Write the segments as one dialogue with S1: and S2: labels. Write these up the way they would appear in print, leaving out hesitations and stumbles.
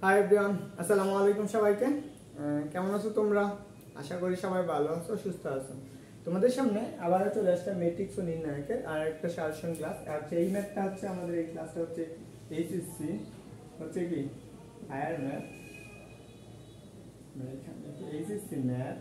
S1: Hi everyone, আসসালামু আলাইকুম সবাইকে। কেমন আছো তোমরা? আশা করি সবাই ভালো আছো, সুস্থ আছো। তোমাদের সামনে আবার চলে আসছে ম্যাট্রিক্স ও নির্ণায়কের আর একটা সাজেশন ক্লাস। আর এই ম্যাথটা হচ্ছে আমাদের এই ক্লাসটা হচ্ছে এইচএসসি হচ্ছে কি হায়ার ম্যাথ, এইচএসসি ম্যাথ।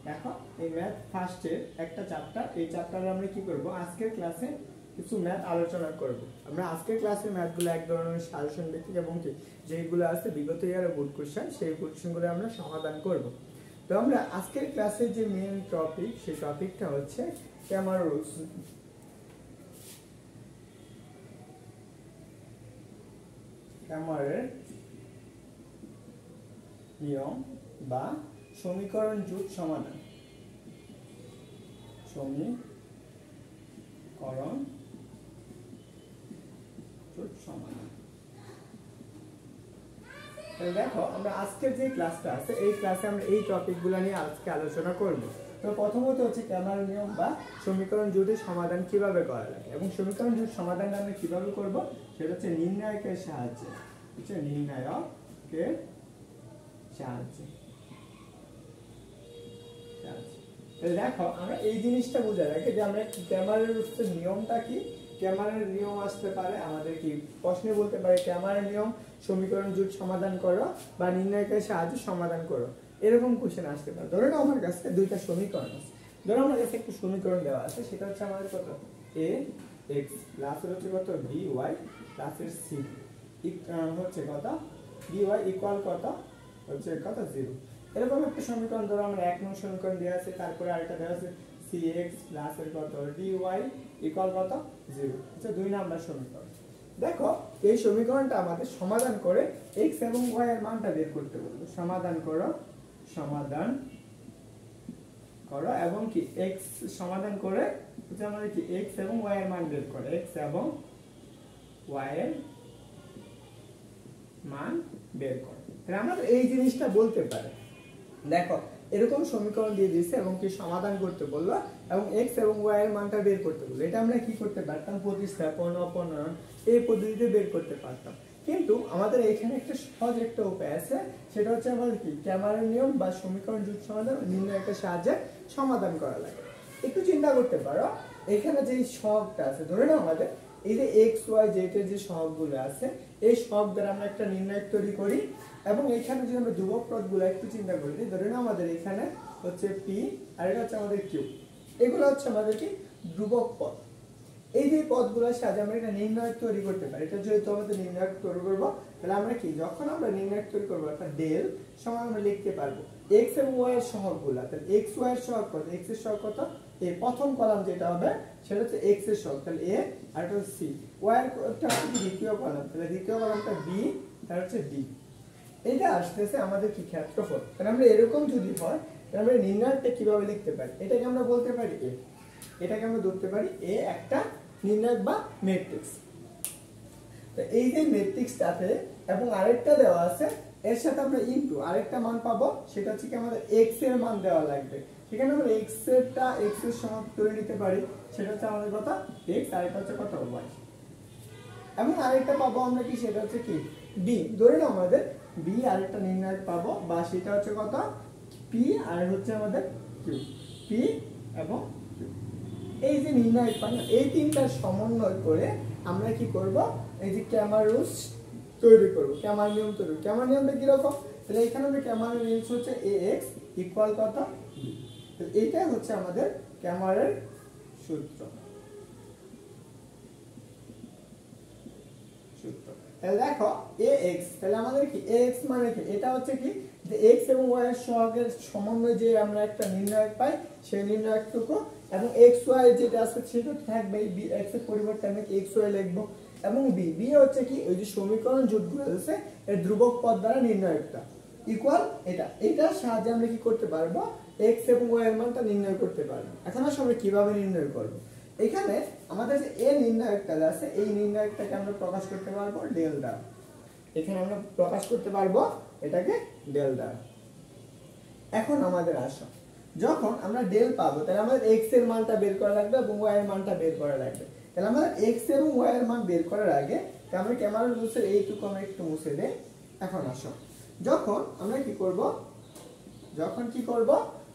S1: দেখো এই ম্যাথ ফার্স্টের একটা চ্যাপ্টার, এই চ্যাপ্টারে আমরা কি করব, আজকের ক্লাসে কিছু ম্যাথ আলোচনা করব। আমরা আজকের ক্লাসের ম্যাথগুলো এক ধরনের সাজেশন ভিত্তিক এবং কি যেগুলো আছে বিগত ইয়ারের বোর্ড কোশ্চেন, সেই কোশ্চেনগুলো আমরা সমাধান করব। তো আমরা আজকের ক্লাসের যে মেইন টপিক, সেই টপিকটা হচ্ছে ক্যামার রুলস। ক্যামারের নিয়ম বা সমীকরণ জোট সমাধান। সমীকরণ জোট সমাধান। দেখো আমরা আজকের যে ক্লাসটা আছে, এই ক্লাসে আমরা এই টপিকগুলো নিয়ে আজকে আলোচনা করব। তো প্রথমত হচ্ছে ক্যামারের নিয়ম বা সমীকরণ জোটের সমাধান কিভাবে করা লাগে এবং সমীকরণ জোট সমাধান আমরা কিভাবে করব সেটা হচ্ছে নির্ণায়কের সাহায্যে। হচ্ছে নির্ণায়কের সাহায্যে। দেখো আমরা এই জিনিসটা বোঝা রাখি যে আমরা ক্যামারের নিয়মটা কি, ক্যামারের নিয়ম আসতে পারে আমাদের কি প্রশ্নে বলতে পারে ক্যামারের নিয়ম সমীকরণ জোট সমাধান করো বা নির্ণায়কের সাহায্যে সমাধান করো, এরকম কোশ্চেন আসতে পারে। ধরো না আমার কাছে দুইটা সমীকরণ আছে, ধরো আমার কাছে একটা সমীকরণ দেওয়া আছে, সেটা হচ্ছে আমাদের কত a x প্লাস হচ্ছে কত b y প্লাস এর c হচ্ছে কত b y ইকুয়াল কত হচ্ছে কত 0। এরকম একটা সমীকরণ ধরো আমরা এক নং সমীকরণ দেওয়া আছে, তারপরে আরেকটা দেওয়া আছে cx প্লাস এর কত dy ইকুয়াল কত 0, আচ্ছা 2 নাম্বার সমীকরণ। দেখো এই সমীকরণটা আমাদের সমাধান করে x এবং y এর মানটা বের করতে বলবো। সমাধান করো এবং কি x সমাধান করে হচ্ছে আমাদের কি x এবং y এর মান বের করো, x এবং y এর মান বের করো। তাহলে আমরা এই জিনিসটা বলতে পারি, দেখো এরকম সমীকরণ দিয়ে দিয়েছে এবং কি সমাধান করতে বললো এবং x এবং y এর মানটা বের করতে বললো। এটা আমরা কি করতে পারতাম, প্রতিস্থাপন অপনয়ন এই পদ্ধতিতে বের করতে পারতাম। কিন্তু আমাদের এখানে একটা সহজ একটা উপায় আছে, সেটা হচ্ছে আমাদের কি ক্যামারের নিয়ম বা সমীকরণ জোট সমাধান নির্ণায়কের সাহায্যে সমাধান করা লাগে। একটু চিন্তা করতে পারো, এখানে যে সহগটা আছে, ধরে নাও আমাদের এই যে x y z এর যে সহগগুলো আছে, এই সহগ দ্বারা আমরা একটা নির্ণায়ক তৈরি করি এবং এখানে যদি আমরা ধ্রুবক পদগুলো একটু চিন্তা করি, ধরে নাও আমাদের এখানে হচ্ছে p আর এটা হচ্ছে আমাদের q, এগুলো হচ্ছে আমাদের কি ধ্রুবক পদ। এই যে পদগুলোর সাথে আমরা একটা নির্ণায়ক তৈরি করতে পারি। এটা যেহেতু আমাদের নির্ণায়ক তৈরি করবো, তাহলে আমরা কি যখন আমরা নির্ণায়ক তৈরি করবো অর্থাৎ ডেল সমান আমরা লিখতে পারবো x এবং y এর সহগগুলো। তাহলে x y এর সহগ কত, x এর সহগ কত, এই প্রথম কলাম যেটা হবে সেটা হচ্ছে x এর সহগ, তাহলে a আর এটা হচ্ছে c, y এরটা হচ্ছে দ্বিতীয় কলাম, তাহলে দ্বিতীয় কলামটা b, তার হচ্ছে d। এটা আসতেছে আমাদের কি ক্ষেত্রফল। তাহলে আমরা এরকম যদি হয় তাহলে আমরা নির্ণায়কটা কিভাবে লিখতে পারি, এটাকে আমরা বলতে পারি a, এটাকে আমরা ধরতে পারি a একটা নির্ণায়ক বা ম্যাট্রিক্স। তো এই যে ম্যাট্রিক্সটাতে এবং আরেকটা দেওয়া আছে, এর সাথে আমরা ইনটু আরেকটা মান পাবো, সেটা হচ্ছে কি আমাদের x এর মান দেওয়া লাগবে। সেখানে আমরা x এরটা x এর সমান ধরে নিতে পারি, সেটা হচ্ছে আমাদের কত x আর এটা হচ্ছে কত y। এবং আরেকটা পাবো আমরা কি, সেটা হচ্ছে কি b, ধরে নাও আমাদের b আরেকটা নির্ণায়ক পাবো বা সেটা হচ্ছে কত p আর হচ্ছে আমাদের q, p এবং q। এই যে নির্ণায়ক পাই, এই তিনটার সমন্বয় করে আমরা কি করব, এই যে ক্যামার রুলস তৈরি করব, ক্যামার নিয়ম তৈরি করব। ক্যামার নিয়মটা কি রকম, তাহলে এখানে আমরা ক্যামার রুলস হচ্ছে ax ইকুয়াল কত b, তো এইটাই হচ্ছে আমাদের ক্যামারের সূত্র। তাহলে দেখো ax, তাহলে আমাদের কি ax মানে কি, এটা হচ্ছে কি যে x এবং y এর সহগের সমন্বয়ে যে আমরা একটা নির্ণায়ক পাই, সেই নির্ণায়কটুকু এবং x y যেটা আছে সেটা থাকবে, b x এর পরিবর্তে আমি x y লিখব এবং b হচ্ছে কি ওই যে সমীকরণ জোটগুলো আছে এর ধ্রুবক পদ দ্বারা নির্ণায়কটা ইকুয়াল এটার সাহায্যে আমরা কি করতে পারবো, x এবং y এর মানটা নির্ণয় করতে পারবো। এখন আসলে আমরা কিভাবে নির্ণয় করব, এখানে আমাদের যে a নির্ণায়কটা আছে, এই নির্ণায়কটাকে আমরা প্রকাশ করতে পারবো ডেল দ্বারা। এখানে আমরা প্রকাশ করতে পারবো এটাকে ডেল দ্বারা। এখন আমাদের আসো, যখন আমরা ডেল পাবো তাহলে আমাদের x এর মানটা বের করা লাগবে এবং y এর মানটা বের করা লাগবে। তাহলে আমাদের x এবং y এর মান বের করার আগে আমরা ক্যামেরা রুলসের এইটুকু আমরা একটু মুছে দেই। এখন আসো, যখন আমরা কি করব,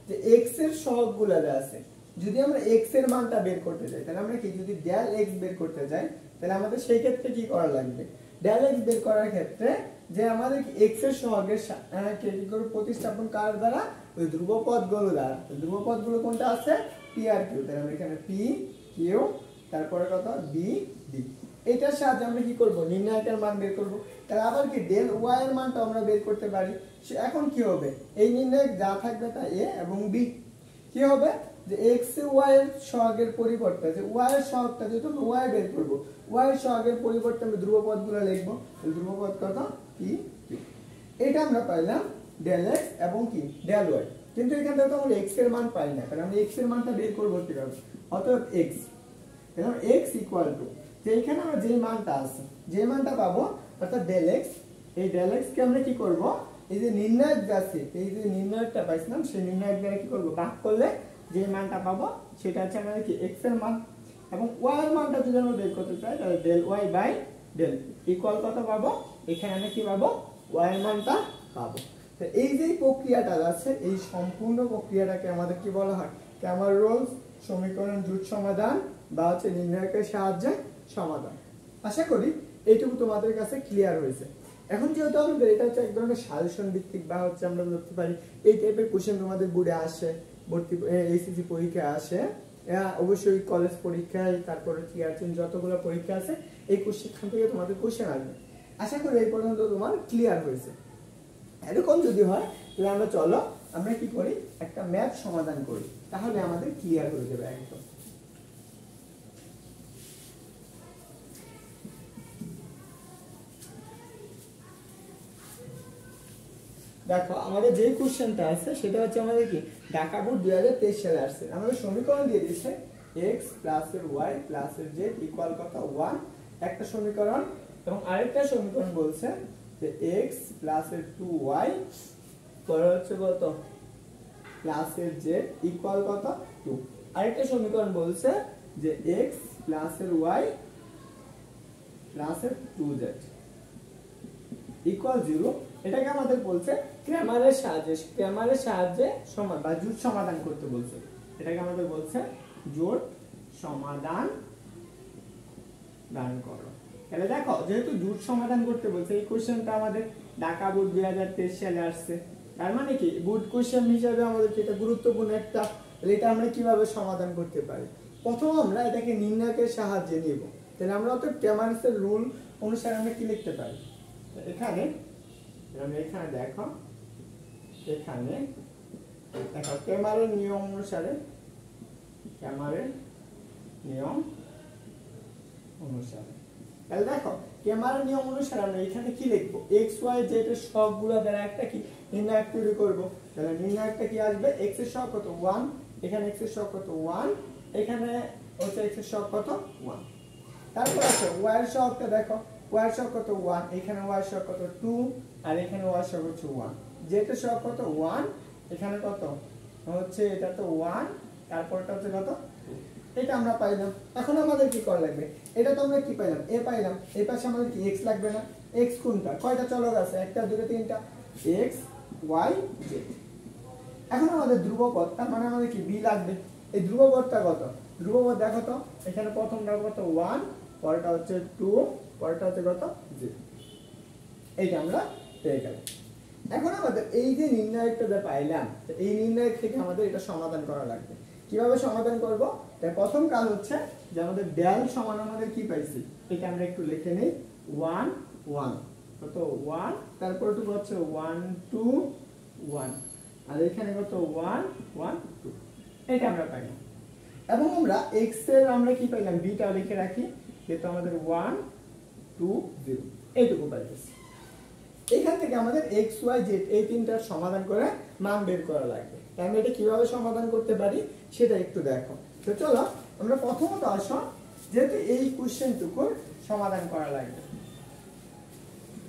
S1: যে x এর সহগগুলো যা আছে, যদি আমরা x এর মানটা বের করতে যাই, তাহলে আমরা কি, যদি ডেল x বের করতে যাই, তাহলে আমাদের সেই ক্ষেত্রে কি করা লাগবে, ডেল x বের করার ক্ষেত্রে যে আমাদের x এর সহগের কি করে প্রতিস্থাপন কার দ্বারা, ওই ধ্রুবপদগুলো দ্বারা। ধ্রুবপদগুলো কোনটা আছে, p আর q, তাহলে আমরা এখানে p q, তারপরে কত b d, এটার সাহায্যে আমরা কি করব, নির্ণায়কের মান বের করব। তাহলে আবার কি ডেল y এর মানটা আমরা বের করতে পারি। এখন কি হবে, এই নির্ণায়ক যা থাকবে তা a এবং b, কি হবে যে x y এর সহগের পরিবর্তে যে y এর সহগটা যেহেতু আমরা y বের করব, y এর সহগের পরিবর্তে আমরা ধ্রুবপদগুলো লিখব। ধ্রুবপদ কত, p q, এটা আমরা পাইলাম ডেল x এবং কি ডেল y। কিন্তু এখান থেকে তো আমরা x এর মান পাই না, কারণ আমরা x এর মানটা বের করব কিভাবে, অতএব x, এখন x ইকুয়াল টু, যে এখানে আমরা যে মানটা আছে, যে মানটা পাবো অর্থাৎ ডেল x, এই ডেল x কে আমরা কি করব, এই যে নির্ণায়ক আছে, এই যে নির্ণায়কটা পাইছিলাম, সেই নির্ণায়ক দ্বারা কি করব, ভাগ করলে যে মানটা পাবো সেটা হচ্ছে আমাদের কি x এর মান, এবং y এর মানটা যদি আমরা বের করতে চাই, তাহলে del y by del equal কত পাবো, এখানে আমরা কি পাবো, y এর মানটা পাবো। তো এই যে প্রক্রিয়াটা আছে, এই সম্পূর্ণ প্রক্রিয়াটাকে আমাদের কি বলা হয়, ক্যামার রোলস সমীকরণ জুট সমাধান বা হচ্ছে নির্ণায়কের সাহায্যে সমাধান। আশা করি এইটুকু তোমাদের কাছে ক্লিয়ার হয়েছে। এখন যেহেতু আমাদের এটা হচ্ছে এক ধরনের সাজেশন ভিত্তিক, বা হচ্ছে আমরা বলতে পারি এই টাইপের কোশ্চেন তোমাদের বোর্ডে আসে, ভর্তি এইচএসসি পরীক্ষায় আসে, অবশ্যই কলেজ পরীক্ষায়, তারপরে টিআরচেন যতগুলো পরীক্ষা আছে, এই কোশ্চেন থেকে তোমাদের কোশ্চেন আসবে। আশা করি এই পর্যন্ত তোমার ক্লিয়ার হয়েছে। এরকম যদি হয় তাহলে আমরা চলো আমরা কি করি, একটা ম্যাথ সমাধান করি, তাহলে আমাদের ক্লিয়ার হয়ে যাবে একদম। দেখো আমাদের যে কোশ্চেনটা আছে সেটা হচ্ছে আমাদের কি, ঢাকা বোর্ড 2023 সালে আসছে। আমাদের সমীকরণ দিয়ে দিয়েছে x প্লাস এর y প্লাস এর z ইকুয়াল কত 1, একটা সমীকরণ, এবং আরেকটা সমীকরণ বলছে যে x প্লাস এর 2y পরে হচ্ছে কত প্লাস এর z ইকুয়াল কত 2, আরেকটা সমীকরণ বলছে যে x প্লাস এর y প্লাস এর 2z ইকুয়াল 0। এটাকে আমাদের বলছে ক্র্যামারের সাহায্যে সমাধান বা জোট সমাধান করতে বলছে। এটাকে আমাদের বলছে জোট সমাধান দান করো। তাহলে দেখো যেহেতু জোট সমাধান করতে বলছে, এই কোশ্চেনটা আমাদের ঢাকা বোর্ড 2023 সালে আসছে, তার মানে কি বোর্ড কোশ্চেন হিসেবে আমাদের এটা গুরুত্বপূর্ণ একটা। এটা আমরা কিভাবে সমাধান করতে পারি, প্রথম আমরা এটাকে নির্ণায়কের সাহায্যে নিব। তাহলে আমরা অত ক্র্যামারের রুল অনুসারে আমরা কি লিখতে পারি, এখানে দেখো ক্র্যামারের নিয়ম অনুসারে, তাহলে দেখো ক্র্যামারের নিয়ম অনুসারে আমরা এখানে কি লিখবো, x y z এর সহগগুলো দ্বারা একটা কি নির্ণায়ক তৈরি করব। তাহলে নির্ণায়কটা কি আসবে, x এর সহগ কত 1, এখানে x এর সহগ কত 1, এখানে হচ্ছে x এর সহগ কত 1। তারপর আছে y এর সহগটা দেখো, y এর সহগ কত 1, এখানে y এর সহগ কত 2, আর এখানে y এর সহগ হচ্ছে 1, z এর সহগ কত 1, এখানে কত হচ্ছে এটা তো 1, তারপরটা হচ্ছে কত 2, এটা আমরা পাইলাম। এখন আমাদের কি করা লাগবে, এটা তো আমরা কি পাইলাম, a পাইলাম, এই পাশে আমাদের কি x লাগবে না, x কোনটা, কয়টা চলক আছে, একটা দুটো তিনটা, x y z। এখন আমাদের ধ্রুবপদ, তার মানে আমাদের কি b লাগবে। এই ধ্রুবপদটা কত, ধ্রুবপদ দেখো তো, এখানে প্রথমটা কত 1, পরেরটা হচ্ছে 2, পরেরটা হচ্ছে কত 0, এইটা আমরা পেয়ে গেলাম। এখন আমাদের এই যে নির্ণায়কটা পাইলাম, এই নির্ণায়ক থেকে আমাদের এটা সমাধান করা লাগবে। কিভাবে সমাধান করব, তাই প্রথম কাজ হচ্ছে যে আমাদের ডেল সমান আমাদের কি পাইছি, এটা আমরা একটু লিখে নেই 1 1, কত 1, তারপর টু হচ্ছে 1 2 1, আর এখানে কত 1 1 2, এটা আমরা পাইলাম। এবং আমরা x এর আমরা কি পাইলাম, b টা লিখে রাখি, যেটা আমাদের 1 2 0 এইটুকু পাইছি। এখান থেকে আমাদের x y z এই তিনটার সমাধান করে মান বের করা লাগবে। তাহলে এটা কিভাবে সমাধান করতে পারি সেটা একটু দেখো। তো চলো আমরা প্রথমত আসো, যেহেতু এই কোশ্চেনটুকুর সমাধান করা লাগবে,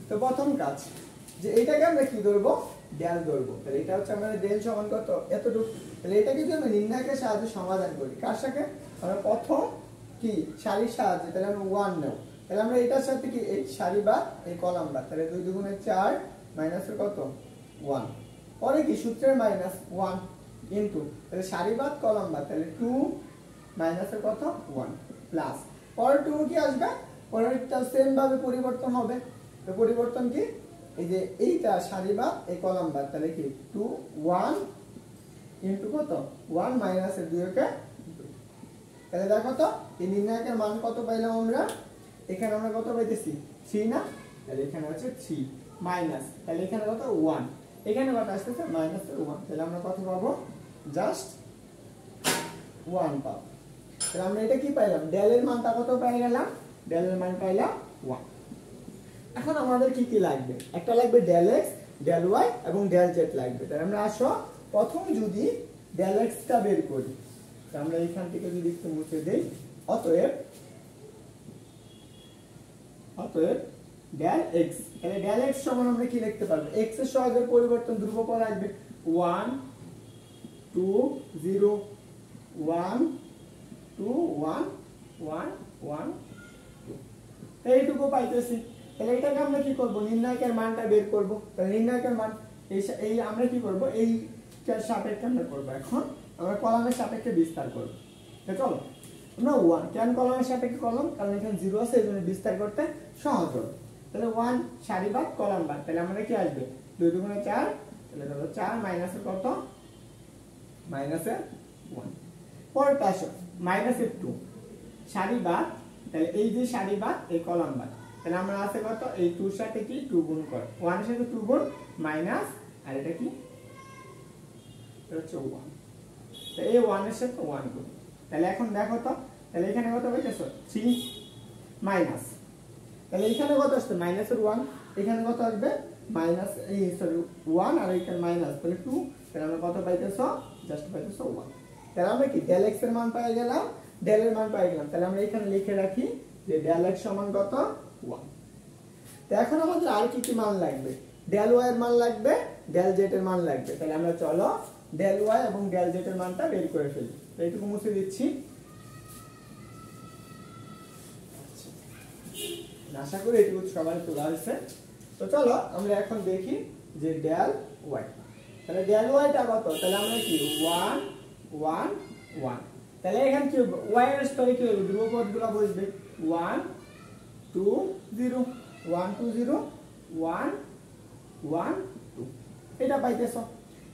S1: তো প্রথম কাজ যে এটাকে আমরা কি ধরবো, ডেল ধরবো। তাহলে এটা হচ্ছে আমাদের ডেল সমান কত এতটুকু। তাহলে এটাকে যদি আমরা নির্ণায়কের সাহায্যে সমাধান করি, কার সাথে আমরা প্রথম কি সারির সাহায্যে, তাহলে আমরা 1 নেব, তাহলে আমরা এটার সাথে কি এই সারি বা এই কলাম বা তাহলে 2 দুগুণে 4 মাইনাসের কত 1 পরে কি সূত্রের মাইনাস 1 ইনটু তাহলে সারি বাদ কলাম বাদ তাহলে 2 মাইনাসের কত 1 প্লাস পরের 2 কি আসবে পরেরটা সেম ভাবে পরিবর্তন হবে তো পরিবর্তন কি এই যে এইটা সারি বাদ এই কলাম বাদ তাহলে কি 2 1 ইনটু কত 1 মাইনাসের 2 কে 2 তাহলে দেখো তো এই নির্ণায়কের মান কত পাইলাম আমরা এখানে আমরা কত পাইতেছি 3 না তাহলে এখানে আছে 3 মাইনাস তাহলে এখানে কত 1 এখানে কত আসছে মাইনাসের 1 তাহলে আমরা কত পাবো জাস্ট 1 পাবো তাহলে আমরা এটা কি পাইলাম ডেল এর মানটা কত পেয়ে গেলাম ডেল এর মান পাইলাম 1 এখন আমাদের কি কি লাগবে একটা লাগবে ডেল এক্স ডেল ওয়াই এবং ডেল জেড লাগবে তাহলে আমরা আসো প্রথম যদি ডেল এক্স টা বের করি তাহলে আমরা এখান থেকে যদি একটু মুছে দেই অতএব ডেল এক্স তাহলে ডেল এক্স সমান আমরা কি লিখতে পারবো এক্স এর সহগের পরিবর্তন ধ্রুবপদ আসবে 1 2 0 1 2 1 1 1 2 এইটুকু পাইতেছি তাহলে এটাকে আমরা কি করব নির্ণায়কের মানটা বের করব তাহলে নির্ণায়কের মান এই আমরা কি করব এই সাপেক্ষে আমরা করব এখন আমরা কলামের সাপেক্ষে বিস্তার করব তো চলো আমরা 1 কেন কলামের সাপেক্ষে কলাম কারণ এখানে 0 আছে এজন্য বিস্তার করতে সহজ হবে তাহলে 1 সারি বাদ কলাম বাদ তাহলে আমরা কি আসবে 2 দুগুণে 4 তাহলে ধরো 4 মাইনাসের কত মাইনাসের 1 পরেরটা আসো মাইনাসের 2 সারি বাদ তাহলে এই যে সারি বাদ এই কলাম বাদ তাহলে আমরা আছে কত এই 2 এর সাথে কি 2 গুণ কর 1 এর সাথে 2 গুণ মাইনাস আর এটা কি এটা হচ্ছে 1 তো এই 1 এর সাথে 1 গুণ তাহলে এখন দেখো তো তাহলে এখানে কত পাইতেছো 3 মাইনাস তাহলে এখানে কত আসছে মাইনাসের 1 এখানে কত আসবে মাইনাস এই সরি 1 আর এখানে মাইনাস তাহলে 2 তাহলে আমরা কত পাইতেছো জাস্ট পাইতেছো 1 তাহলে আমরা কি ডেল এক্স এর মান পেয়ে গেলাম ডেল এর মান পেয়ে গেলাম তাহলে আমরা এখানে লিখে রাখি যে ডেল এক্স সমান কত 1 তো এখন আমাদের আর কি কি মান লাগবে ডেল ওয়াই এর মান লাগবে ডেল জেড এর মান লাগবে তাহলে আমরা চলো ডেল ওয়াই এবং ডেল জেড এর মানটা বের করে ফেলি তো এইটুকু মুছে দিচ্ছি আশা করি এইটুকু সবাই তোলা হয়েছে তো চলো আমরা এখন দেখি যে ডেল ওয়াই তাহলে ডেল ওয়াইটা কত তাহলে আমরা কি 1 1 1 তাহলে এখানে কি ওয়াই এর স্তরে কি হবে ধ্রুবপদগুলো বসবে 1 2 0 1 2 0 1 1 2 এটা পাইতেছো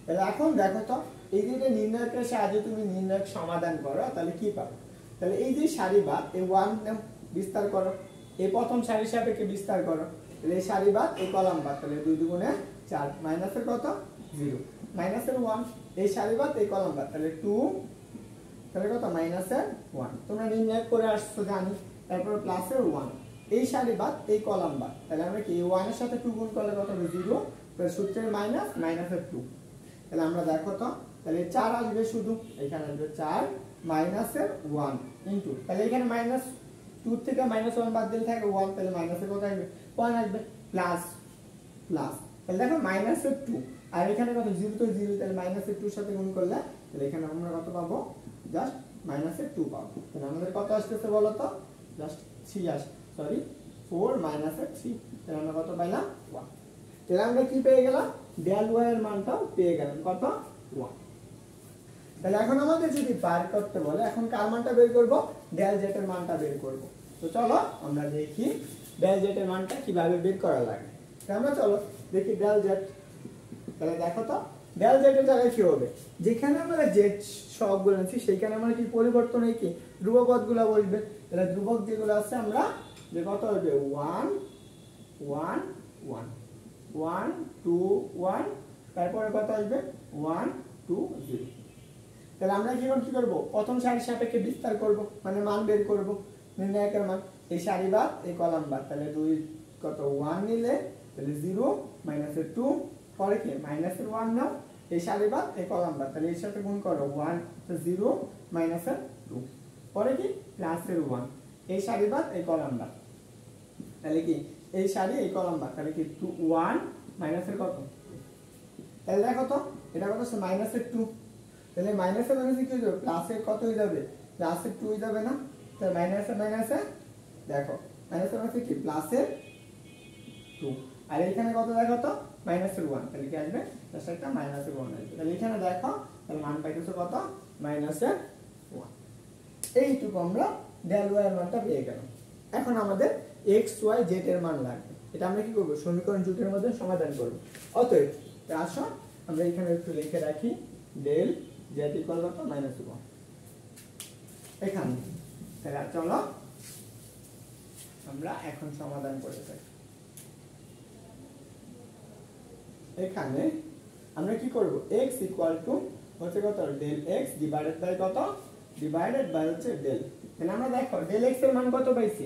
S1: তাহলে এখন দেখো তো এই যে নির্ণায়কের সাহায্যে তুমি নির্ণায়ক সমাধান করো তাহলে কি পাবে তাহলে এই যে সারি বাদ এই 1 বিস্তার করো এই প্রথম সারির সাপেক্ষে বিস্তার করো তাহলে এই সারি বাদ এই কলাম বাদ তাহলে 2 দুগুণে 4 মাইনাসের কত 0 মাইনাসের 1 এই সারি বাদ এই কলাম বাদ তাহলে 2 তাহলে কত মাইনাসের 1 তোমরা নির্ণয় করে আসছো জানি তারপর প্লাসের 1 এই সারি বাদ এই কলাম বাদ তাহলে আমরা কি 1 এর সাথে 2 গুণ করলে কত হবে 0 প্লাস সূত্রের মাইনাস মাইনাসের 2 তাহলে আমরা দেখো তো তাহলে 4 আসবে শুধু এখানে আসবে 4 মাইনাসের 1 ইনটু তাহলে এখানে মাইনাস 2 থেকে -1 বাদ দিলে থাকে 1 তাহলে মাইনাসের কত আসবে 1 আসবে প্লাস প্লাস তাহলে দেখো মাইনাসের 2 আর এখানে কত 0 তো 0 তাহলে মাইনাসের 2 এর সাথে গুণ করলে তাহলে এখানে আমরা কত পাবো জাস্ট মাইনাসের 2 পাবো তাহলে আমাদের কত আসছে বলো তো জাস্ট 3 আসে সরি 4 মাইনাসের 3 তাহলে আমরা কত পাইলাম 1 তাহলে আমরা কি পেয়ে গেলাম ডেল ওয়াই এর মানটাও পেয়ে গেলাম কত 1 তাহলে এখন আমাদের যদি বার করতে বলে এখন কার মানটা বের করব ডেল জেড এর মানটা বের করব তো চলো আমরা দেখি ডেল জেড এর মানটা কিভাবে বের করা লাগে তাহলে আমরা চলো দেখি ডেল জেড তাহলে দেখো তো ডেল জেড এর জায়গায় কি হবে যেখানে আমরা জেড সহগ বলেছি সেখানে আমরা কি পরিবর্তন হয় কি ধ্রুবপদগুলো বসবে তাহলে ধ্রুবক যেগুলো আছে আমরা যে কত হবে 1 1 1 1 2 1 তারপরে কত আসবে 1 2 0 তাহলে আমরা কি করব প্রথম সারির সাপেক্ষে বিস্তার করব মানে মান বের করব নির্ণায়কের মান এই সারি বাদ এই কলাম বাদ তাহলে 2 কত 1 নিলে তাহলে 0 মাইনাসের 2 পরে কি মাইনাসের 1 নাও এই সারি বাদ এই কলাম বাদ তাহলে এর সাথে গুণ করো 1 তো 0 মাইনাসের 2 পরে কি প্লাসের 1 এই সারি বাদ এই কলাম বাদ তাহলে কি এই সারি এই কলাম বাদ তাহলে কি 1 মাইনাসের কত তাহলে দেখো তো এটা কত আছে মাইনাসের 2 তাহলে মাইনাসে মাইনাসে কি হয়ে যাবে প্লাসের কত হয়ে যাবে প্লাসের 2 হয়ে যাবে না তাহলে মাইনাসে মাইনাসে দেখো মাইনাসের মানে কি প্লাসের 2 আর এখানে কত দেখো তো মাইনাসের 1 তাহলে কি আসবে জাস্ট একটা মাইনাসের 1 আসবে তাহলে এখানে দেখো তাহলে মান পাইতেছো কত মাইনাসের 1 এইটুকু আমরা del y এর মানটা পেয়ে গেলাম এখন আমাদের x y z এর মান লাগবে এটা আমরা কি করব সমীকরণ জোটের মধ্যে সমাধান করব অতএব আসো আমরা এখানে একটু লিখে রাখি del z ইকুয়াল কত -1 এখানে তাহলে চলো আমরা এখন সমাধান করে থাকি এখানে আমরা কি করব x ইকুয়াল টু হচ্ছে কত del x ডিভাইডেড বাই কত ডিভাইডেড বাই হচ্ছে del তাহলে আমরা দেখো del x এর মান কত পাইছি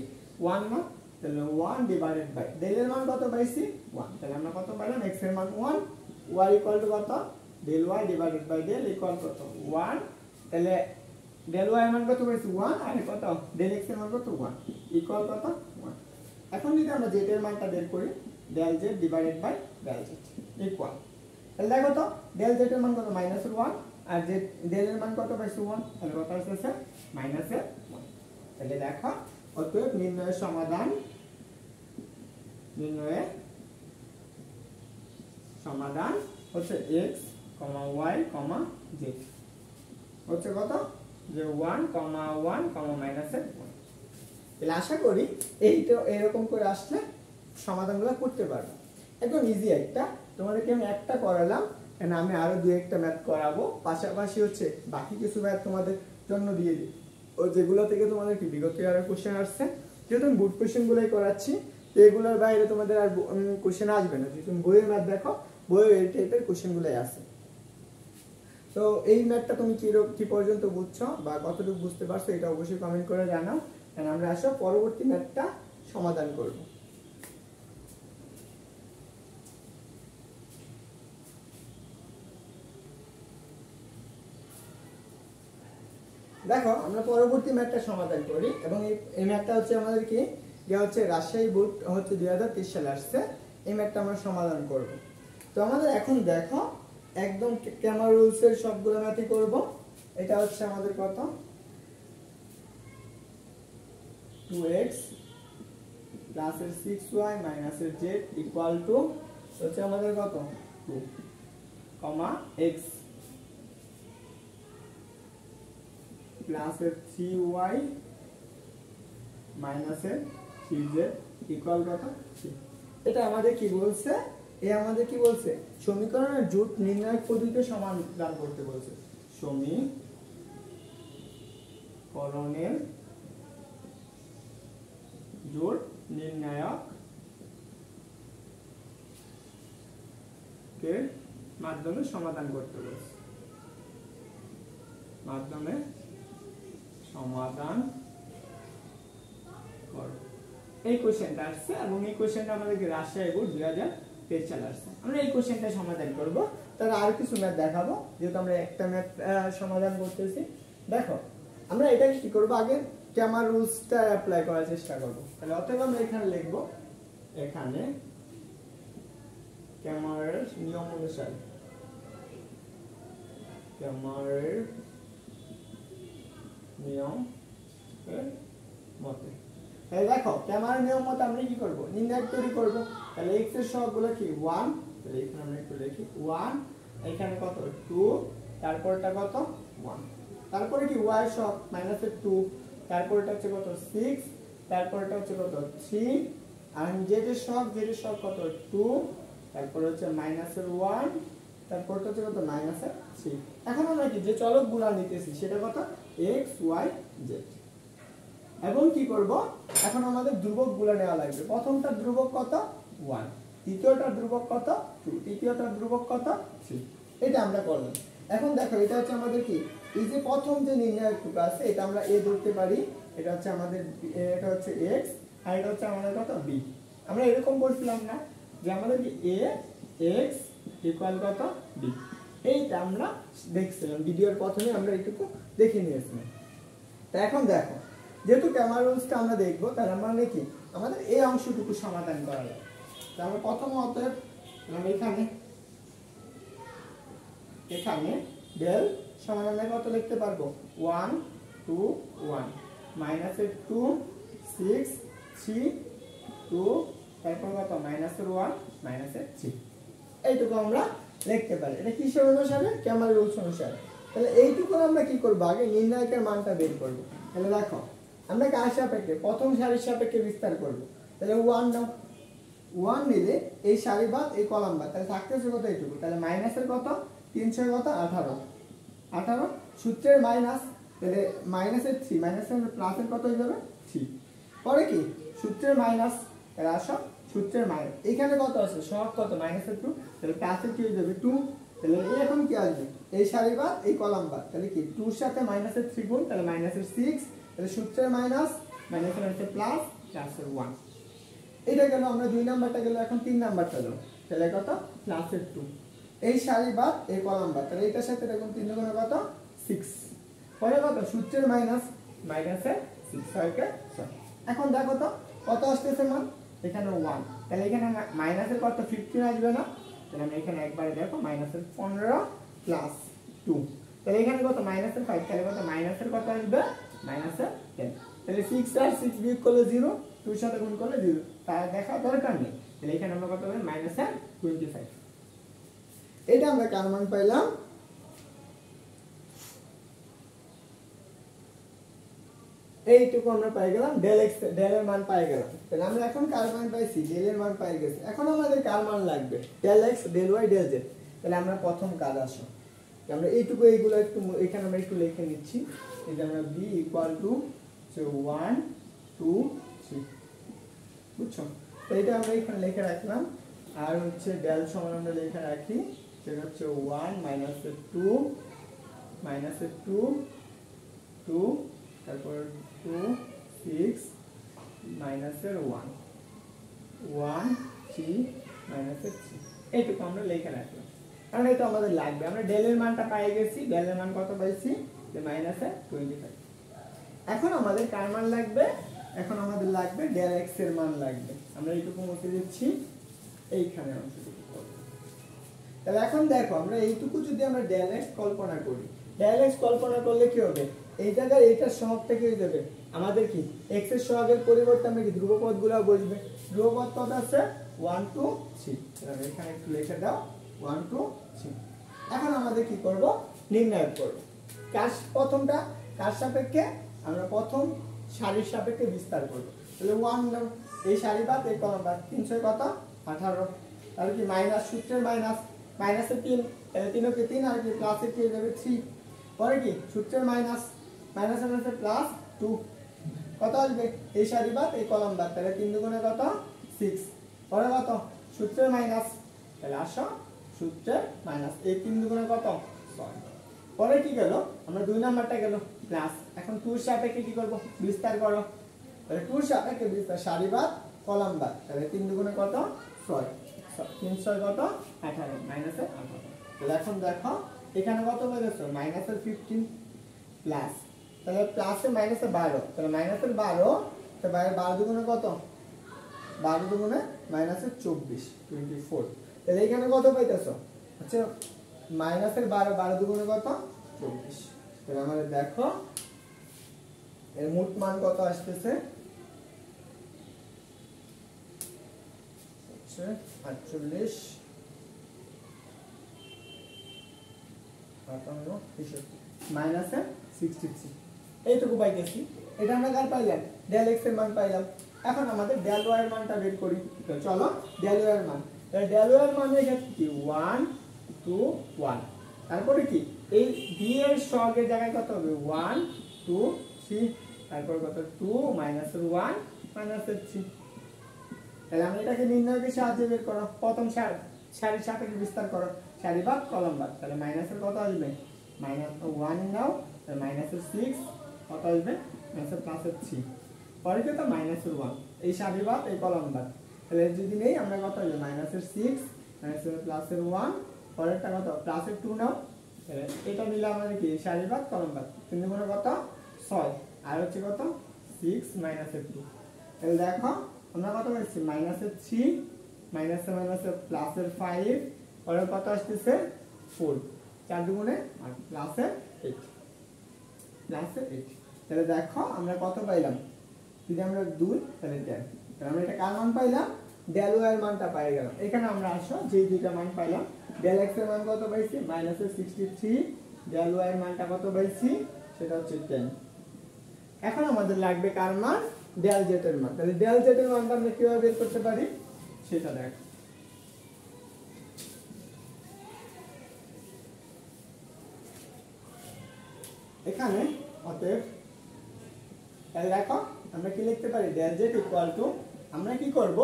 S1: 1 না তাহলে 1 ডিভাইডেড বাই del এর মান কত পাইছি 1 তাহলে আমরা কত পাইলাম x এর মান 1 y ইকুয়াল টু কত del y divided by del equal কত 1 তাহলে del y এর মান কত পাইছি 1 আর কত del x এর মান কত 1 ইকুয়াল কত 1 এখন যদি আমরা z এর মানটা বের করি del z divided by del z equal তাহলে দেখো তো del z এর মান কত -1 আর যে del এর মান কত পাইছি 1 তাহলে কত আসছে -1 তাহলে দেখো অতএব নির্ণয়ের সমাধান হচ্ছে x, y, z হচ্ছে কত যে 1, 1, -1 তাহলে আশা করি এইটা এরকম করে আসলে সমাধানগুলো করতে পারবে একদম ইজি একটা তোমাদেরকে আমি একটা করালাম এন্ড আমি আরো দুই একটা ম্যাথ করাবো পাশাপাশি হচ্ছে বাকি কিছু ম্যাথ তোমাদের জন্য দিয়ে দিই ও যেগুলো থেকে তোমাদের কি বিগত ইয়ারের কোশ্চেন আসছে যেহেতু আমি বুট কোশ্চেনগুলোই করাচ্ছি তো এগুলোর বাইরে তোমাদের আর কোশ্চেন আসবে না যদি তুমি বইয়ের ম্যাথ দেখো বইয়ে এই টাইপের কোশ্চেনগুলোই আসে তো এই ম্যাথটা তুমি কি পর্যন্ত বুঝছো বা কতটুকু বুঝতে পারছো এটা অবশ্যই কমেন্ট করে জানাও এন্ড আমরা আসো পরবর্তী ম্যাথটা সমাধান করব দেখো আমরা পরবর্তী ম্যাথটা সমাধান করি এবং এই ম্যাথটা হচ্ছে আমাদের কি যে হচ্ছে রাজশাহী বোর্ড হচ্ছে 2023 সালে আসছে এই ম্যাথটা আমরা সমাধান করব তো আমাদের এখন দেখো একদম ক্যামার রুলস এর সবগুলো ম্যাথই করব এটা হচ্ছে আমাদের কত 2x প্লাস এর 6y মাইনাস এর z ইকুয়াল টু হচ্ছে আমাদের কত 2 x প্লাস এর 3y মাইনাস এর 3z ইকুয়াল কত 3 এটা আমাদের কি বলছে আমাদের কি বলছে সমীকরণের জোট নির্ণয় পদ্ধতিতে সমাধান করতে বলছে সমীকরণের জোট নির্ণায়ক কে মাধ্যমে সমাধান করতে বলছে সমাধান করো এই কোশ্চেনটা আসছে এবং এই কোশ্চেনটা আমাদেরকে রাজশাহী বোর্ড 2023 সালে আসছে আমরা এই কোশ্চেনটা সমাধান করব তার আর কিছু ম্যাথ দেখাবো যেহেতু আমরা একটা ম্যাথ সমাধান করতেছি দেখো আমরা এটা কি করব আগে ক্যামার রুলসটা অ্যাপ্লাই করার চেষ্টা করব তাহলে অতএব আমরা এখানে লিখব এখানে ক্যামারের নিয়ম অনুসারে ক্যামারের নিয়ম মতে তাহলে দেখো ক্যামারের নিয়ম মতে আমরা কি করব নির্ণয় তৈরি করব তাহলে x এর সহগগুলো কি 1 তাহলে এখানে আমরা একটু লিখি 1 এখানে কত 2 তারপরটা কত 1 তারপরে কি y এর সহগ -2 তারপরটা হচ্ছে কত 6 তারপরটা হচ্ছে কত 3 আর z এর সহগ কত 2 তারপর হচ্ছে -1 তারপরটা হচ্ছে কত -3 এখন আমরা কি যে চলকগুলো নিতেছি সেটা কত x y z এবং কি করব এখন আমাদের ধ্রুবকগুলো নেওয়া লাগবে প্রথমটা ধ্রুবক কত 1 দ্বিতীয়টা ধ্রুবক কত 2 তৃতীয়টা ধ্রুবক কত 3 এটা আমরা করলাম এখন দেখো এটা হচ্ছে আমাদের কি এই যে প্রথম যে নির্ণায়কটুকু আছে এটা আমরা a ধরতে পারি এটা হচ্ছে আমাদের এটা হচ্ছে x আর এটা হচ্ছে আমাদের কত b আমরা এরকম বলছিলাম না যে আমাদের কি a x ইকুয়াল কত b এইটা আমরা দেখছিলাম ভিডিওর প্রথমে আমরা এইটুকু দেখে নিয়েছিলাম তো এখন দেখো যেহেতু ক্যামার রুলসটা আমরা দেখব তার মানে কি আমাদের এই অংশটুকু সমাধান করা লাগবে তো আমরা প্রথম অতএব আমরা এখানে del সমান আমরা কত লিখতে পারবো 1 2 1 -2 6 3 2 তারপর কত মাইনাসের 1 মাইনাসের 3 এইটুকু আমরা লিখতে পারি। এটা কিসের অনুসারে? ক্যামার রুলস অনুসারে। তাহলে এইটুকু আমরা কি করব? আগে নির্ণায়কের মানটা বের করব। তাহলে দেখো আমরা কার সাপেক্ষে? প্রথম সারির সাপেক্ষে বিস্তার করব। তাহলে 1 নাও, 1 নিলে এই সারি বাদ এই কলাম বাদ, তাহলে থাকতেছে কত? এইটুকু। তাহলে মাইনাসের কত? 3 6 কত? 18 18 সূত্রের মাইনাস, তাহলে মাইনাসের 3 মাইনাসের প্লাসের কত হয়ে যাবে? 3। পরে কি সূত্রের মাইনাস, তাহলে আসো সূত্রের মাইনাস, এখানে কত আছে? সহগ কত? মাইনাসের 2, তাহলে প্লাসের কি হয়ে যাবে? 2। তাহলে এই এখন কি আসবে? এই সারি বাদ এই কলাম বাদ, তাহলে কি 2 এর সাথে মাইনাসের 3 গুণ, তাহলে মাইনাসের 6, তাহলে সূত্রের মাইনাস মাইনাসের হচ্ছে প্লাস প্লাসের 1। এটা গেল, আমরা 2 নাম্বারটা গেল, এখন 3 নাম্বারটা গেল, তাহলে কত? প্লাসের 2, এই সারি বাদ এই কলাম বাদ, তাহলে এটার সাথে দেখুন 3 গুণে কত? 6। পরে কত? সূত্রের মাইনাস মাইনাসের 6 ছয়কে 6। এখন দেখো তো কত আসতেছে মান? এখানে 1, তাহলে এখানে মাইনাসের কত? 15 আসবে না? তাহলে আমরা এখানে একবারে দেখো মাইনাসের 15 প্লাস 2, তাহলে এখানে কত? মাইনাসের 5, তাহলে কত? মাইনাসের কত আসবে? মাইনাসের 10। তাহলে 6 আর 6 বিয়োগ করলে 0, 2 এর সাথে গুণ করলে 0, তার দেখা দরকার নেই। তাহলে এখানে আমরা কত পাবো? মাইনাসের 25। এটা আমরা কার মান পাইলাম? এইটুকু আমরা পাই গেলাম, ডেল এক্স ডেল এর মান পাই গেলাম। তাহলে আমরা এখন কার মান পাইছি? ডেল এর মান পাই গেছি। এখন আমাদের কার মান লাগবে? Del x del y del z. তাহলে আমরা প্রথম কাজ আসো, আমরা এইটুকু এইগুলো একটু এখানে আমরা একটু লিখে নিচ্ছি। এই যে আমরা b ইকুয়াল টু 1 2 3, বুঝছো? তো এটা আমরা এখানে লিখে রাখলাম। আর হচ্ছে ডেল সমান আমরা লিখে রাখি, সেটা হচ্ছে 1 মাইনাসের 2 মাইনাসের 2 2, তারপর 2 6 মাইনাসের 1 1 3 মাইনাসের 3, এইটুকু আমরা লিখে রাখলাম। কারণ এটা আমাদের লাগবে। আমরা ডেল এর মানটা পাই গেছি। ডেল এর মান কত পাইছি? যে মাইনাসের 25। এখন আমাদের কার মান লাগবে? এখন আমাদের লাগবে ডেল এক্স এর মান লাগবে। আমরা এইটুকু মুছে দিচ্ছি, এইখানে অংশটুকু করব। তাহলে এখন দেখো আমরা এইটুকু যদি আমরা ডেল এক্স কল্পনা করি, ডেল এক্স কল্পনা করলে কি হবে? এই জায়গায় এইটার সহগটা কি হয়ে যাবে? আমাদের কি এক্স এর সহগের পরিবর্তে আমরা কি ধ্রুবপদগুলো বসবে। ধ্রুবপদ কত আছে? 1 2 3, তাহলে এখানে একটু লিখে দাও 1 2 3। এখন আমাদের কি করব? নির্ণয় করব। কার প্রথমটা কার সাপেক্ষে? আমরা প্রথম সারির সাপেক্ষে বিস্তার করব। তাহলে 1 নাও, এই সারি বাদ এই কলাম বাদ, 3 6 কত? 18। তাহলে কি মাইনাস সূত্রের মাইনাস মাইনাসের 3, তাহলে 3 কে 3 আর কি প্লাসের কি হয়ে যাবে? 3। পরে কি সূত্রের মাইনাস মাইনাসের মধ্যে প্লাস 2, কত আসবে? এই সারি বাদ এই কলাম বাদ, তাহলে 3 দুগুণে কত? 6। পরে কত? সূত্রের মাইনাস, তাহলে আসো সূত্রের মাইনাস, এই 3 দুগুণে কত? 6। পরে কি গেল? আমরা 2 নাম্বারটা গেল প্লাস। এখন 2 এর সাপেক্ষে কি করব? বিস্তার করো। তাহলে 2 এর সাপেক্ষে বিস্তার, সারি বাদ কলাম বাদ, তাহলে 3 দুগুণে কত? 6 3 6 কত? 18 মাইনাসের 18। তাহলে এখন দেখো এখানে কত পেয়েছো? মাইনাসের 15 প্লাস, তাহলে প্লাসে মাইনাসে 12, তাহলে মাইনাসের 12, তাহলে 12 দুগুণে কত? 12 দুগুণে মাইনাসের 24 24। তাহলে এখানে কত পাইতেছো? আচ্ছা মাইনাসের 12 12 দুগুণে কত? 24। তাহলে আমাদের দেখো এর মোট মান কত আসতেছে? 48 মাইনাসের 63, এইটুকু পাইতেছি। এটা আমরা কার পাইলাম? ডেল এক্স এর মান পাইলাম। এখন আমাদের ডেল ওয়াই এর মানটা বের করি। তো চলো ডেল ওয়াই এর মান, তাহলে ডেল ওয়াই এর মান হয়ে গেছে কি? 1 2 1। তারপরে কি এই বি এর সহগের জায়গায় কত হবে? 1 2 3, তারপর কত? 2 মাইনাসের 1 মাইনাসের 3। তাহলে আমরা এটাকে নির্ণয়কের সাহায্যে বের করো। প্রথম সারির সাপেক্ষে বিস্তার করো, সারি বাদ কলাম বাদ, তাহলে মাইনাসের কত আসবে? মাইনাস 1 নাও, তাহলে মাইনাসের 6 কত আসবে? মাইনাসের প্লাসের 3। পরে কত? মাইনাসের 1, এই সারি বাদ এই কলাম বাদ, তাহলে যদি নেই আমরা কত আসবে? মাইনাসের 6 মাইনাসের প্লাসের 1, পরেরটা কত? প্লাসের 2 নাও, তাহলে এটা নিলে আমাদের কি সারি বাদ কলাম বাদ, 3 গুণে কত? 6, আর হচ্ছে কত? 6 মাইনাসের 2। তাহলে দেখো আমরা কত পাচ্ছি? মাইনাসের 3 মাইনাসে মাইনাসে প্লাসের 5, পরে কত আসতেছে? 4 4 দুগুণে আর প্লাসের 8 প্লাসের 8। তাহলে দেখো আমরা কত পাইলাম? যদি আমরা 2 তাহলে 10, তাহলে আমরা এটা কার মান পাইলাম, ডেল ওয়াই এর মানটা পাই গেলাম। এখানে আমরা আসো যে দুইটা মান পাইলাম, ডেল এক্স এর মান কত পাইছি -63, ডেল ওয়াই এর মানটা কত পাইছি সেটা হচ্ছে 10। এখন আমাদের লাগবে কার মান, ডেল জেড এর মান। তাহলে ডেল জেড এর মানটা আমরা কিভাবে বের করতে পারি সেটা দেখ। এখানে অতএব তাহলে দেখো আমরা কি লিখতে পারি, ডেল জেড ইকুয়াল টু, আমরা কি করব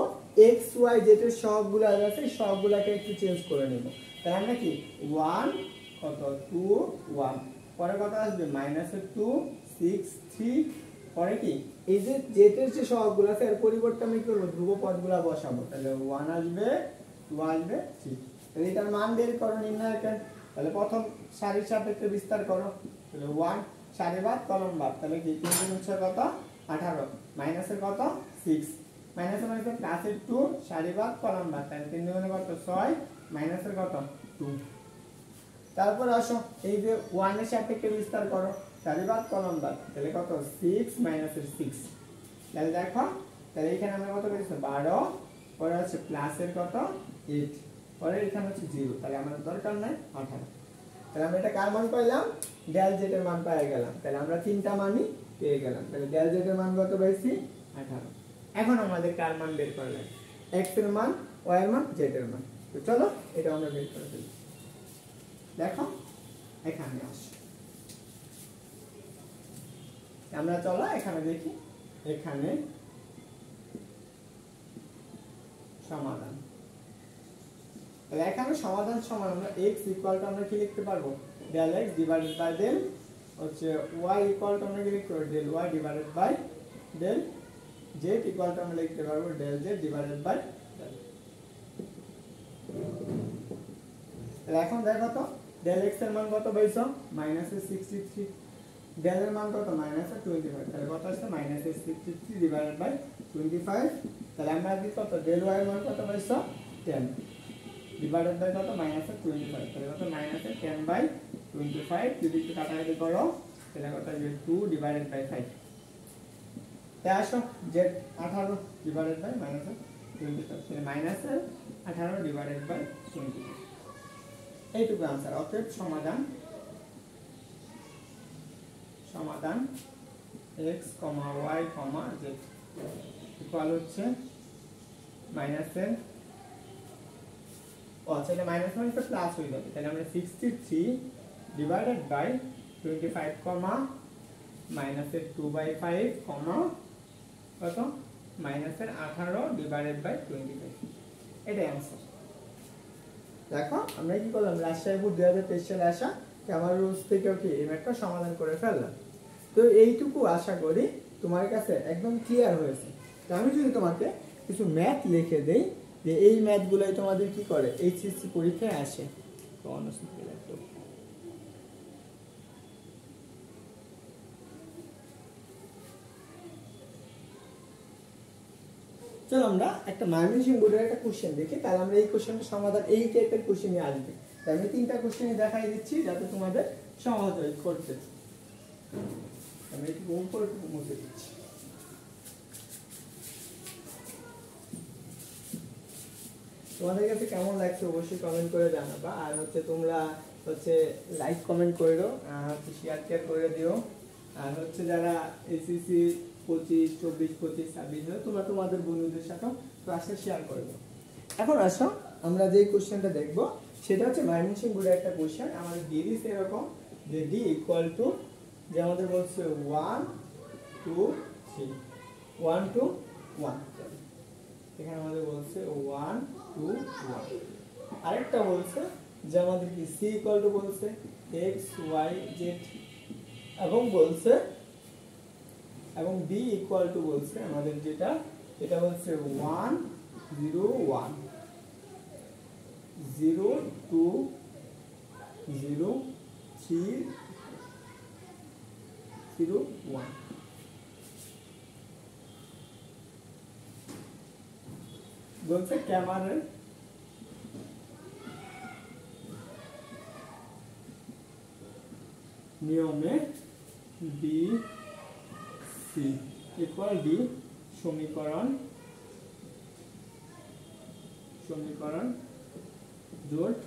S1: এক্স ওয়াই জেড এর সহগগুলো আছে সহগগুলোকে একটু চেঞ্জ করে নেব। তাহলে আমরা কি 1 কত 2 1, পরে কত আসবে -2 6 3, পরে কি এই যে জেড এর যে সহগগুলো আছে এর পরিবর্তে আমি কি করব ধ্রুব পদগুলো বসাবো। তাহলে 1 আসবে 2 আসবে 3। তাহলে এটার মান বের করো নির্ণয় করেন। তাহলে প্রথম সারির সাপেক্ষে বিস্তার করো। তাহলে 1 সারি বাদ কলম বাদ, তাহলে কি 3 গুণ 6 কত 18, মাইনাসের কত 6, মাইনাসের মানে প্লাসের 2 সারি বাদ কলম বাদ, তাহলে 3 গুণ কত 6, মাইনাসের কত 2। তারপর আসো এই যে 1 এর সাপেক্ষে বিস্তার করো, সারি বাদ কলম বাদ, তাহলে কত 6 মাইনাসের 6। তাহলে দেখো তাহলে এখানে আমরা কত পেয়েছি 12, পরে হচ্ছে প্লাসের কত 8, পরে এখানে হচ্ছে 0, তাহলে আমাদের দরকার নাই 18। তাহলে আমরা এটা কার মান পাইলাম, ডেল জেড এর মান পেয়ে গেলাম। তাহলে আমরা তিনটা মানই পেয়ে গেলাম। তাহলে ডেল জেড এর মান কত পাইছি 18। এখন আমাদের কার মান বের করা লাগে, x এর মান, y এর মান, z এর মান। তো চলো এটা আমরা বের করে ফেলি। দেখো এখানে আসো, আমরা চলো এখানে দেখি, এখানে সমাধান। তাহলে এখানে সমাধান সমান আমরা x ইকুয়াল টু আমরা কি লিখতে পারবো, del x divided by del হচ্ছে y ইকুয়াল টু আমরা কি লিখতে পারবো, del y divided by del z equal to আমরা লিখতে পারবো del z divided by del. তাহলে এখন দেখো তো ডেল x এর মান কত পাইছো -63, ডেল এর মান কত -25, তাহলে কত আসছে -63 ডিভাইডেড বাই 25। তাহলে আমরা কি কত ডেল y এর মান কত পাইছো 10 ডিভাইডেড বাই কত -25, তাহলে কত -10/25, যদি একটু কাটাকাটি করো তাহলে কত আসবে 2 ডিভাইডেড বাই 5। তাই আসো z 18 ডিভাইডেড বাই -25, তাহলে -18 ডিভাইডেড বাই 25, এইটুকু आंसर। অতএব সমাধান x, y, z ইকুয়াল হচ্ছে মাইনাসের সেটা মাইনাস মানে তো প্লাস হয়ে যাবে। তাহলে আমরা 63 ডিভাইডেড বাই 25 কমা মাইনাসের 2/5 কমা কত মাইনাসের 18 ডিভাইডেড বাই 25, এটাই आंसर। দেখো আমরা কি করলাম, রাজশাহী বোর্ড 2023 সালে আসা ক্যামার রুলস থেকে কি এই ম্যাথটা সমাধান করে ফেললাম। তো এইটুকু আশা করি তোমার কাছে একদম ক্লিয়ার হয়েছে। তো আমি যদি তোমাকে কিছু ম্যাথ লিখে দেই যে এই ম্যাথগুলোই তোমাদের কি করে এইচএসসি পরীক্ষায় আসে, তো অনস্বীকার ল্যাপটপ। চলো আমরা একটা ময়মনসিংহ বোর্ডের একটা কোশ্চেন দেখি, তাহলে আমরা এই কোশ্চেনটার সমাধান এই টাইপের কোশ্চেনই আসবে। তাই আমি তিনটা কোশ্চেনই দেখাই দিচ্ছি যাতে তোমাদের সহজ হয় করতে। আমি একটু উপরে মুছে দিচ্ছি। তোমাদের কাছে কেমন লাগছে অবশ্যই কমেন্ট করে জানাবা। আর হচ্ছে তোমরা হচ্ছে লাইক কমেন্ট করে দাও, হচ্ছে শেয়ার করে দিও। আর হচ্ছে যারা এসএসসি 25 24 25 26 তোমরা তোমাদের বন্ধুদের সাথে ক্লাসে শেয়ার করে দাও। এখন আসো আমরা যে কোশ্চেনটা দেখব সেটা হচ্ছে ময়মনসিংহ বোর্ডের একটা কোশ্চেন। আমাদের দিয়ে দিয়েছে এরকম যে d ইকুয়াল টু, যে আমাদের বলছে 1 2 3 1 2 1, এখানে আমাদের বলছে 1 2 1। আরেকটা বলছে যে আমাদের কি c ইকুয়াল টু বলছে x y z, এবং বলছে এবং d ইকুয়াল টু বলছে আমাদের যেটা এটা হচ্ছে 1 0 1 0 2 0 3 0 1। বলছে ক্যামেরার নিয়মে বি সি ইকুয়াল ডি সমীকরণ জোট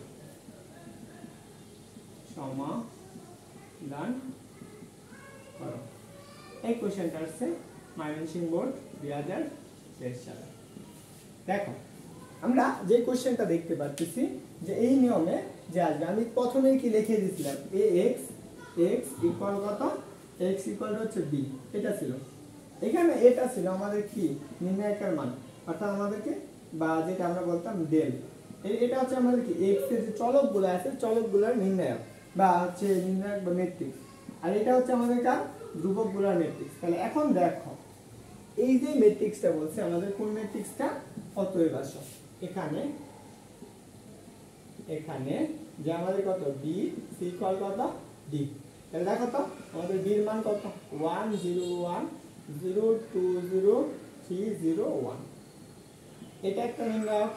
S1: সমাধান করো। এই কোশ্চেনটা আসছে ময়মনসিংহ বোর্ড 2023 সালে। দেখো আমরা যে কোশ্চেনটা দেখতে পাচ্ছি যে এই নিয়মে যে আসবে, আমি প্রথমেই কি লিখে দিয়েছিলাম x ইকুয়াল কত, x ইকুয়াল হচ্ছে b, এটা ছিল এখানে, এটা ছিল আমাদের কি নির্ণায়কের মান, অর্থাৎ আমাদেরকে বা যেটা আমরা বলতাম ডেল, এটা হচ্ছে আমাদের কি x এর যে চলকগুলো আছে চলকগুলোর নির্ণায়ক বা হচ্ছে নির্ণায়ক বা ম্যাট্রিক্স, আর এটা হচ্ছে আমাদের কার ধ্রুবকগুলোর ম্যাট্রিক্স। তাহলে এখন দেখো এই যে ম্যাট্রিক্সটা বলছে আমাদের কোন ম্যাট্রিক্সটা, অতএব আসো এখানে যে আমাদের কত b c ইকুয়াল কত d, তাহলে দেখো তো আমাদের b এর মান কত 1 0 1 0 2 0 3 0 1, এটা একটা নির্ণায়ক।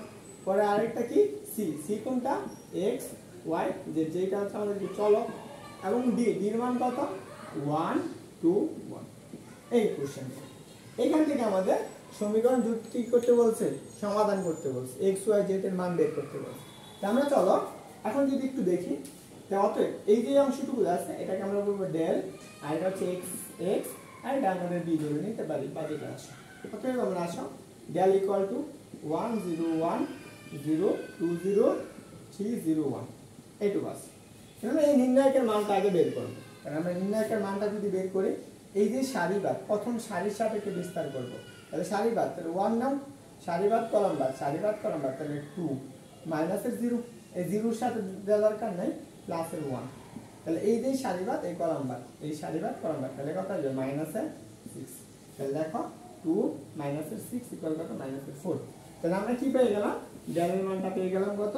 S1: পরে আরেকটা কি c কোনটা x y, যেটা হচ্ছে আমাদের চলক, এবং d এর মান কত 1 2 1। এই কোশ্চেন এখান থেকে আমাদের সমীকরণ জোট কি করতে বলছে, সমাধান করতে বলছে, x y z এর মান বের করতে বলছে। আমরা চলো এখন যদি একটু দেখি, অতএব এই যে অংশটুকু আছে এটাকে আমরা বলবো ডেল, আর এটা হচ্ছে x আর এটা আমাদের b ধরে নিতে পারি বা যেটা আসে। অতএব আমরা আসো ডেল ইকুয়াল টু 1 0 1 0 2 0 3 0 1, এইটুকু আছে। আমরা এই নির্ণায়কের মানটা আগে বের করব, কারণ আমরা নির্ণায়কের মানটা যদি বের করি এই যে সারিবাদ প্রথম সারির সাপেক্ষে বিস্তার করব, তাহলে সারিবাদ তাহলে 1 নাও, সারিবাদ কলাম বাদ তাহলে 2 মাইনাসের 0, এই 0 এর সাথে দেওয়ার দরকার নাই, প্লাসের 1, তাহলে এই যে সারিবাদ এই কলাম বাদ, এই সারিবাদ কলাম বাদ, তাহলে কত হবে মাইনাসের 6। তাহলে দেখো 2 মাইনাসের 6 ইকুয়াল কত মাইনাসের 4। তাহলে আমরা কি পেয়ে গেলাম, ডেল এর মানটা পেয়ে গেলাম কত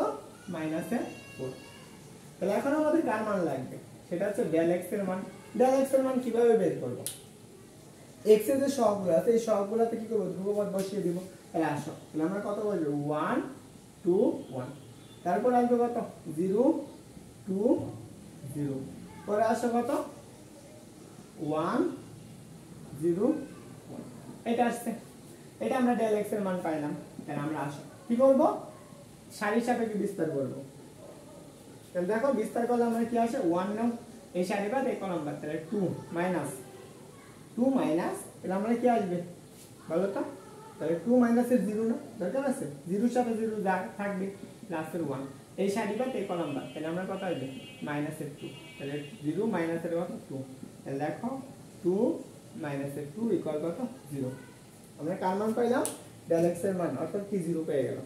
S1: মাইনাসের 4। তাহলে এখন আমাদের কার মান লাগবে, সেটা হচ্ছে ডেল x এর মান। ডেল x এর মান কিভাবে বের করব, x এর যে সহগগুলো আছে এই সহগগুলোতে কি করব, ধ্রুবপদ বসিয়ে দিব। তাহলে আসো তাহলে আমরা কত বলবো 1 2 1, তারপর আসবে কত 0 2 0, পরে আসবে কত 1 0 1, এটা আসছে, এটা আমরা ডেল x এর মান পাইলাম। তাহলে আমরা আসো কি করব, সারির সাপেক্ষে বিস্তার করব। তাহলে দেখো বিস্তার করলে আমরা কি আসে 1 নাও, এই সারিবাদ এই কলাম বাদ, তাহলে 2 মাইনাস তাহলে আমরা কি আসবে বলো তো, তাহলে 2 মাইনাসের 0 না দরকার আছে, 0 এর সাথে 0 যা থাকবে প্লাসের 1, এই সারিবাদ এই কলাম বাদ, তাহলে আমরা কত আসবে মাইনাসের 2, তাহলে 0 মাইনাসের কত 2, তাহলে দেখো 2 মাইনাসের 2 ইকুয়াল কত 0। আমরা কার মান পাইলাম, ডেল x এর মান, অর্থাৎ কি 0 পেয়ে গেলাম।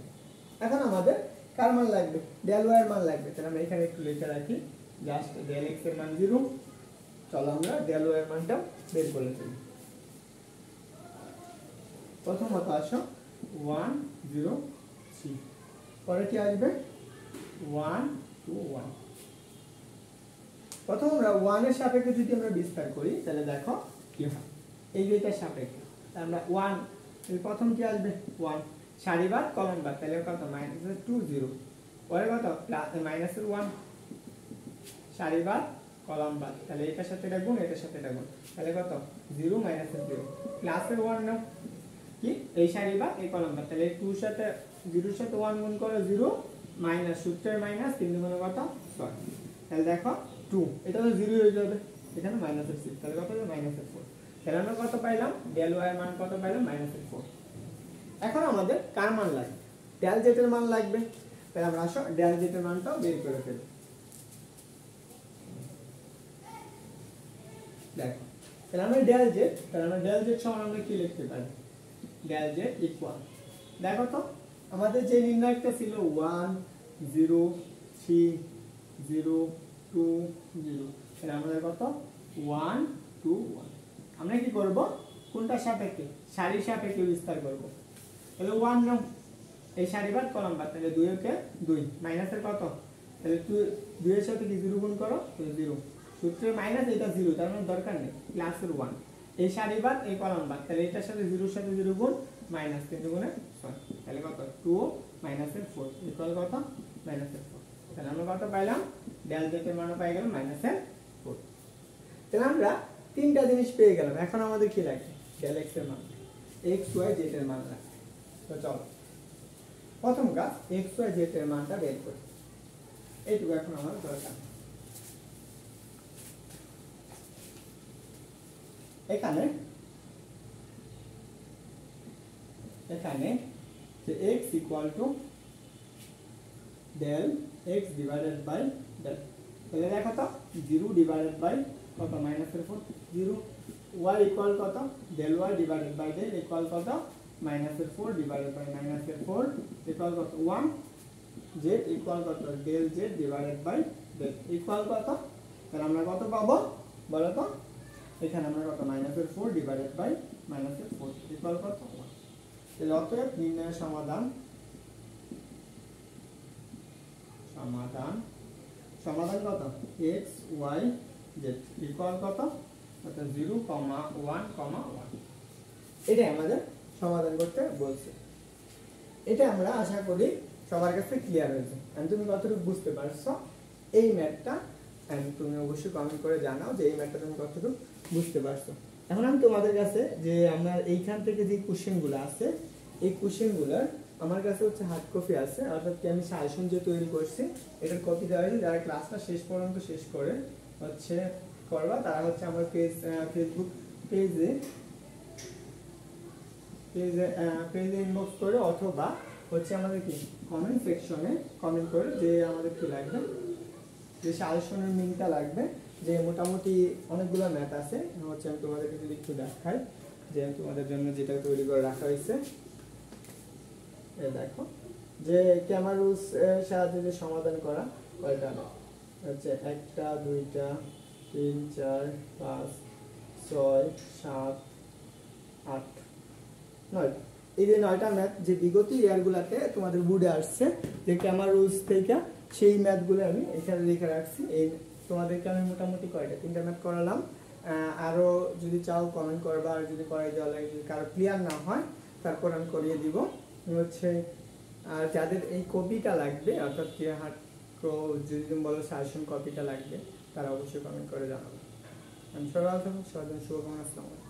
S1: এখন আমাদের কার মান লাগবে, ডেল y এর মান লাগবে, তাহলে আমরা এখানে একটু লিখে রাখি জাস্ট ডেল x এর মান 0। চলো আমরা ডেল y এর মানটা বের করে ফেলি। প্রথমত আসো 1 0 3, পরে কি আসবে 1 2 1। প্রথম আমরা 1 এর সাপেক্ষে যদি আমরা বিস্তার করি তাহলে দেখো কি হয়, এই দুইটার সাপেক্ষে আমরা 1 এর প্রথম কি আসবে 1, সারিবাদ কলাম বাদ, তাহলে কত মাইনাসের 2 0, পরে কত প্লাস মাইনাসের 1, সারিবাদ কলাম বাদ, তাহলে এটার সাথে এটা গুণ এটার সাথে এটা গুণ, তাহলে কত 0 মাইনাসের 0, প্লাসের 1 নাও, কি এই সারিবাদ এই কলাম বাদ, তাহলে 2 এর সাথে 0 এর সাথে 1 গুণ করো 0 মাইনাস সূত্রের মাইনাস 3 গুণে কত 6, তাহলে দেখো 2 এটা তো 0 হয়ে যাবে, এখানে মাইনাসের 6, তাহলে কত হবে মাইনাসের 4। তাহলে আমরা কত পাইলাম, ডেল y এর মান কত পাইলাম মাইনাসের 4। এখন আমাদের কার মান লাগবে, ডেল z এর মান লাগবে। তাহলে আমরা আসো ডেল z এর মানটাও বের করে ফেলি। দেখো তাহলে আমরা ডেল z সমান আমরা কি লিখতে পারি, ডেল z ইকুয়াল, দেখো তো আমাদের যে নির্ণায়কটা ছিল 1 0 3 0 2 0, তাহলে আমাদের কত 1 2 1। আমরা কি করব, কোনটা সাপেক্ষে, সারির সাপেক্ষে বিস্তার করব। তাহলে 1 নাও, এই সারিবাদ কলাম বাদ, তাহলে 2 কে 2 মাইনাসের কত, তাহলে 2 এর সাথে কি 0 গুণ করো, তাহলে 0, সূত্রে মাইনাস এটা 0, তার মানে দরকার নেই, প্লাসের 1, এই সারিবাদ এই কলাম বাদ, তাহলে এটার সাথে 0 এর সাথে 0 গুণ মাইনাস 3 গুণে 6, তাহলে কত 2 মাইনাসের 4 ইকুয়াল কত মাইনাসের 4। তাহলে আমরা কত পাইলাম, ডেল z এর মান পাই গেলাম মাইনাসের 4। তাহলে আমরা তিনটা জিনিস পেয়ে গেলাম। এখন আমাদের কি লাগবে, ডেল এক্স এর মান, এক্স ওয়াই জেড এর মান রাখবে। তো চলো প্রথম কাজ এক্স ওয়াই জেড এর মানটা বের করি, এইটুকু এখন আমার দরকার। এখানে এখানে যে x equal to del x divided by del, তাহলে দেখো তো 0 ডিভাইডেড বাই কত -4, 0 y ইকুয়াল কত del y divided by del equal কত -4 ডিভাইডেড বাই -4 ইকুয়াল কত 1, z ইকুয়াল কত del z divided by del equal কত, তাহলে আমরা কত পাবো বলো তো, এখানে আমরা কত -4 ডিভাইডেড বাই -4 ইকুয়াল কত 1। তাহলে অতএব নির্ণয়ের সমাধান কত x y z ইকুয়াল কত অর্থাৎ 0, 1, 1। এটাই আমাদের সমাধান করতে বলছে। এটা আমরা আশা করি সবার কাছে ক্লিয়ার হয়েছে। আমি তুমি কতটুকু বুঝতে পারছো এই ম্যাথটা, তুমি অবশ্যই কমেন্ট করে জানাও যে এই ম্যাথটা তুমি কতটুকু বুঝতে পারছো। এখন আমি তোমাদের কাছে যে আমার এইখান থেকে যে কোশ্চেনগুলো আছে এই কোশ্চেনগুলোর আমার কাছে হচ্ছে হার্ড কপি আছে, অর্থাৎ কি আমি সাজেশন যে তৈরি করছি এটার কপি দেওয়া হয়েছে। যারা ক্লাসটা শেষ পর্যন্ত শেষ করে হচ্ছে করবা তারা হচ্ছে আমার ফেসবুক পেজে ইনবক্স করে অথবা হচ্ছে আমাদের কি কমেন্ট সেকশনে কমেন্ট করে যে আমাদের কি লাগবে, যে সাজেশনের লিঙ্কটা লাগবে, যে মোটামুটি অনেকগুলো ম্যাথ আছে হচ্ছে আমি তোমাদেরকে যদি একটু দেখাই যে তোমাদের জন্য যেটা তৈরি করে রাখা হয়েছে। দেখো যে ক্যামার রুলস এর সাহায্যে যে সমাধান করা কয়টা হচ্ছে 1 টা 2 টা 3 4 5 6 7 8 9, এই যে 9টা ম্যাথ যে বিগত ইয়ারগুলোতে তোমাদের বোর্ডে আসছে যে ক্যামার রুলস থেকে, সেই ম্যাথগুলো আমি এখানে লিখে রাখছি। এই তোমাদেরকে আমি মোটামুটি কয়টা 3টা ম্যাথ করালাম। আরও যদি চাও কমেন্ট করবা, আর যদি করাই দেওয়া লাগে যদি কারো ক্লিয়ার না হয় তারপর আমি করিয়ে দিব হচ্ছে। আর যাদের এই কপিটা লাগবে অর্থাৎ কি যদি তুমি বলো সাজেশন কপিটা লাগবে তারা অবশ্যই কমেন্ট করে জানাবে। আমি সবাই শুভকামনা, আসসালামু আলাইকুম।